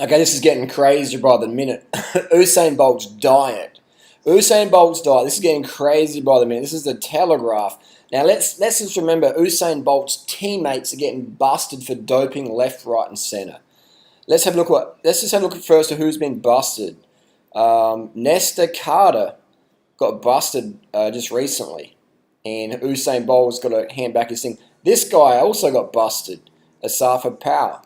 Okay, this is getting crazier by the minute. Usain Bolt's diet. Usain Bolt's diet. This is getting crazy by the minute. This is the Telegraph. Now let's just remember Usain Bolt's teammates are getting busted for doping left, right, and centre. Let's just have a look at first at who's been busted. Nesta Carter got busted just recently, and Usain Bolt's got to hand back his thing. This guy also got busted. Asafa Power.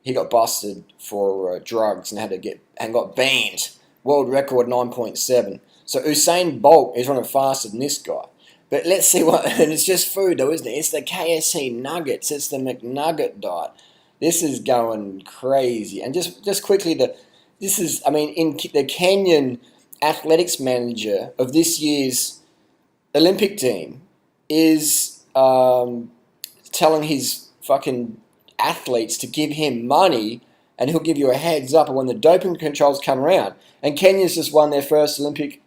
He got busted for drugs and got banned. World record 9.7. So Usain Bolt is running faster than this guy. But let's see what, and it's just food though, isn't it? It's the KFC nuggets. It's the McNugget diet. This is going crazy. And just quickly, in the Kenyan athletics manager of this year's Olympic team is telling his fucking athletes to give him money and he'll give you a heads up when the doping controls come around. And Kenya's just won their first Olympic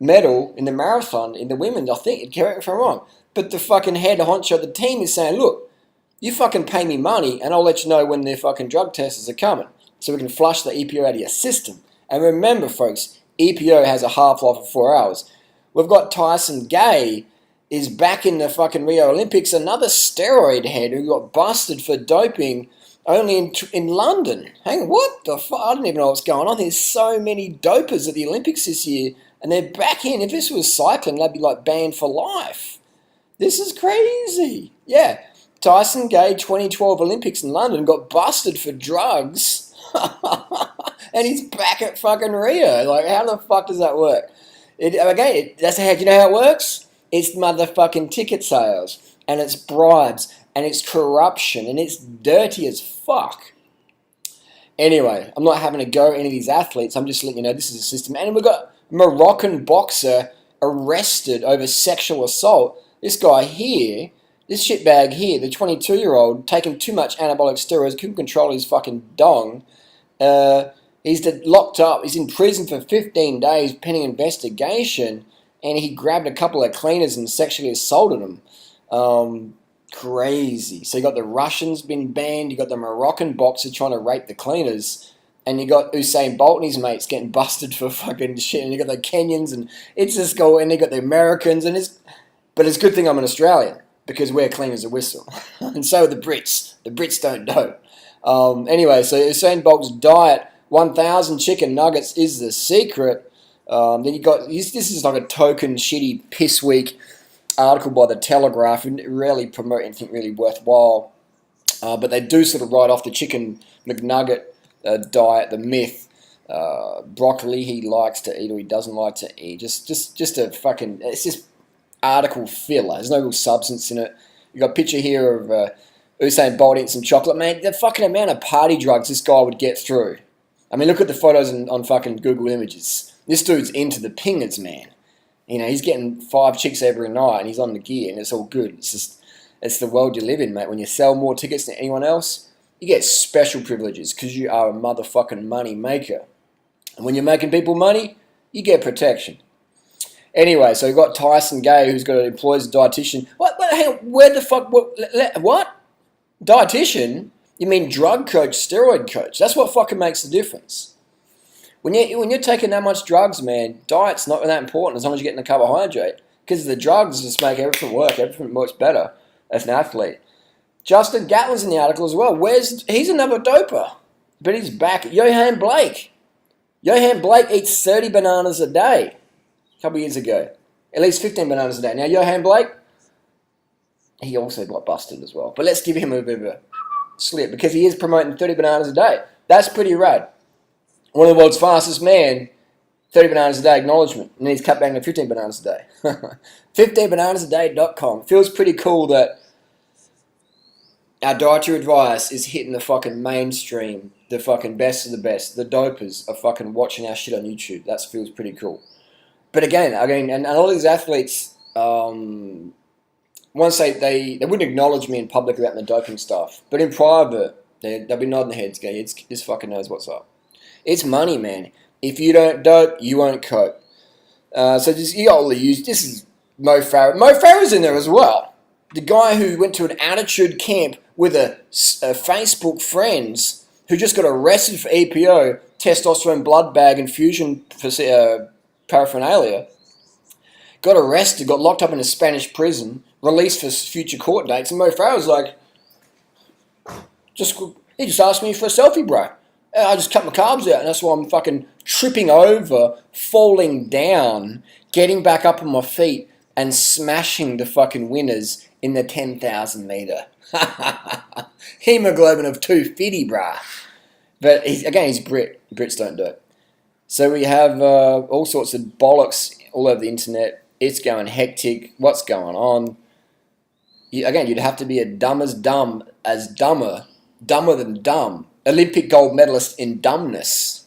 medal in the marathon in the women, I think. Correct me if I'm wrong. But the fucking head honcho of the team is saying, look, you fucking pay me money and I'll let you know when their fucking drug testers are coming so we can flush the EPO out of your system. And remember, folks, EPO has a half-life of 4 hours. We've got Tyson Gay is back in the fucking Rio Olympics, another steroid head who got busted for doping only in London. Hang on, what the fuck? I don't even know what's going on. There's so many dopers at the Olympics this year, and they're back in. If this was cycling, they'd be like banned for life. This is crazy. Yeah, Tyson Gay, 2012 Olympics in London, got busted for drugs, and he's back at fucking Rio. Like, how the fuck does that work? Do you know how it works? It's motherfucking ticket sales, and it's bribes, and it's corruption, and it's dirty as fuck. Anyway, I'm not having to go at any of these athletes. I'm just letting you know this is a system. And we've got Moroccan boxer arrested over sexual assault. This guy here, this shitbag here, the 22-year-old, taking too much anabolic steroids, couldn't control his fucking dong. He's locked up. He's in prison for 15 days pending investigation. And he grabbed a couple of cleaners and sexually assaulted them. Crazy. So you got the Russians been banned, you got the Moroccan boxer trying to rape the cleaners, and you got Usain Bolt and his mates getting busted for fucking shit, and you got the Kenyans, and it's just go, and you got the Americans, but it's a good thing I'm an Australian, because we're clean as a whistle. And so are the Brits. The Brits don't dope. Anyway, so Usain Bolt's diet, 1,000 chicken nuggets is the secret. Then you got this is like a token shitty piss week article by the Telegraph, and rarely promote anything really worthwhile. But they do sort of write off the chicken McNugget diet, the myth. Broccoli he likes to eat or he doesn't like to eat. Just a fucking, it's just article filler. There's no real substance in it. You got a picture here of Usain Bolt eating some chocolate. Man, the fucking amount of party drugs this guy would get through. I mean, look at the photos on fucking Google Images. This dude's into the pingers, man. You know, he's getting 5 chicks every night and he's on the gear and it's all good. It's the world you live in, mate. When you sell more tickets than anyone else, you get special privileges because you are a motherfucking money maker. And when you're making people money, you get protection. Anyway, so you've got Tyson Gay who's got an employee as a dietitian. Hang on, where the fuck, what? Dietitian? You mean drug coach, steroid coach? That's what fucking makes the difference. When you're taking that much drugs, man, diet's not that important as long as you're getting the carbohydrate. Because the drugs just make everything work. Everything works better as an athlete. Justin Gatlin's in the article as well. He's another doper. But he's back. Johan Blake. Johan Blake eats 30 bananas a day. A couple of years ago. At least 15 bananas a day. Now, Johan Blake, he also got busted as well. But let's give him a bit of a slip. Because he is promoting 30 bananas a day. That's pretty rad. One of the world's fastest man, 30 bananas a day acknowledgement. And he's cut back to 15 bananas a day. 15bananasaday.com. Feels pretty cool that our dietary advice is hitting the fucking mainstream. The fucking best of the best. The dopers are fucking watching our shit on YouTube. That feels pretty cool. But again, and all these athletes, once they wouldn't acknowledge me in public about the doping stuff. But in private, they'll be nodding their heads going, this fucking knows what's up. It's money, man. If you don't dope, you won't cope. So you got all the use. This is Mo Farah. Mo Farah's in there as well. The guy who went to an attitude camp with a Facebook friends who just got arrested for EPO, testosterone blood bag infusion paraphernalia, got arrested, got locked up in a Spanish prison, released for future court dates, and Mo Farah's like, he just asked me for a selfie, bro. I just cut my carbs out, and that's why I'm fucking tripping over, falling down, getting back up on my feet, and smashing the fucking winners in the 10,000 meter. Hemoglobin of 250, bruh. But he's Brit. Brits don't do it. So we have all sorts of bollocks all over the internet. It's going hectic. What's going on? You'd have to be dumber than dumb, Olympic gold medalist in dumbness,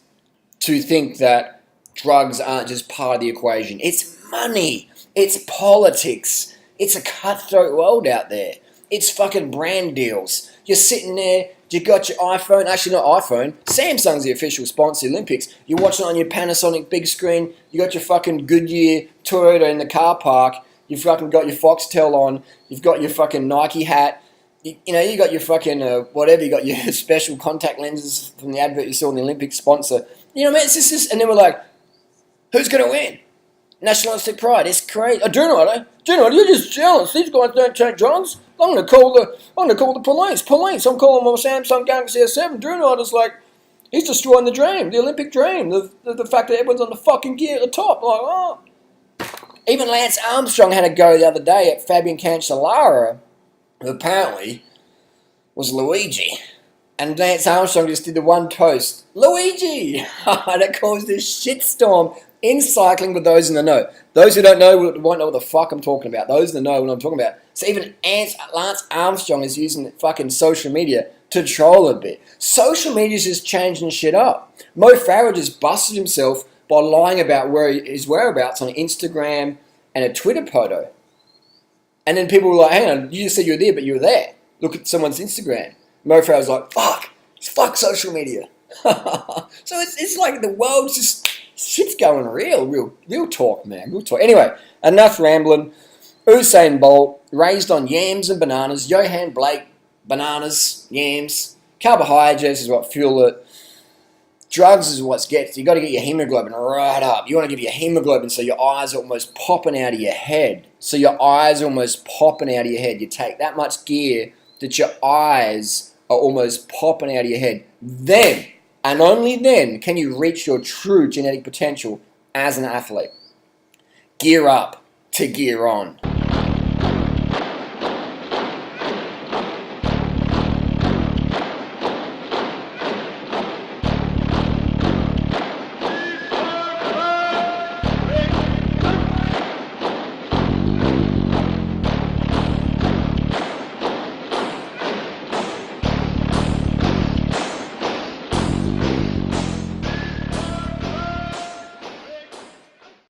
to think that drugs aren't just part of the equation. It's money. It's politics. It's a cutthroat world out there. It's fucking brand deals. You're sitting there, you got your iPhone, actually not iPhone, Samsung's the official sponsor of the Olympics. You're watching it on your Panasonic big screen, you got your fucking Goodyear Toyota in the car park, you've fucking got your Foxtel on, you've got your fucking Nike hat, you got your fucking whatever, you got your special contact lenses from the advert you saw in the Olympic sponsor. You know what I mean? It's just, and then we're like, who's going to win? Nationalistic pride. It's crazy. Do you know, you're just jealous. These guys don't take drugs. I'm gonna call the police. I'm calling my Samsung Galaxy S7. Drew is like, he's destroying the dream, the Olympic dream, the fact that everyone's on the fucking gear at the top. Like, oh. Even Lance Armstrong had a go the other day at Fabian Cancellara, who apparently was Luigi. And Lance Armstrong just did the one toast, Luigi! That caused a shitstorm in cycling with those in the know. Those who don't know won't know what the fuck I'm talking about. Those in the know what I'm talking about. So even Lance Armstrong is using fucking social media to troll a bit. Social media's just changing shit up. Mo Farah just busted himself by lying about his whereabouts on Instagram and a Twitter photo. And then people were like, hang on, you just said you were there, but you were there. Look at someone's Instagram. Mo Farah's like, fuck social media. So it's like the world's just, shit's going real talk, man, real talk. Anyway, enough rambling. Usain Bolt, raised on yams and bananas. Johan Blake, bananas, yams. Carbohydrates is what fuel it. Drugs is what gets. You got to get your hemoglobin right up. You want to give your hemoglobin so your eyes are almost popping out of your head. You take that much gear that your eyes are almost popping out of your head. Then, and only then, can you reach your true genetic potential as an athlete. Gear up to gear on.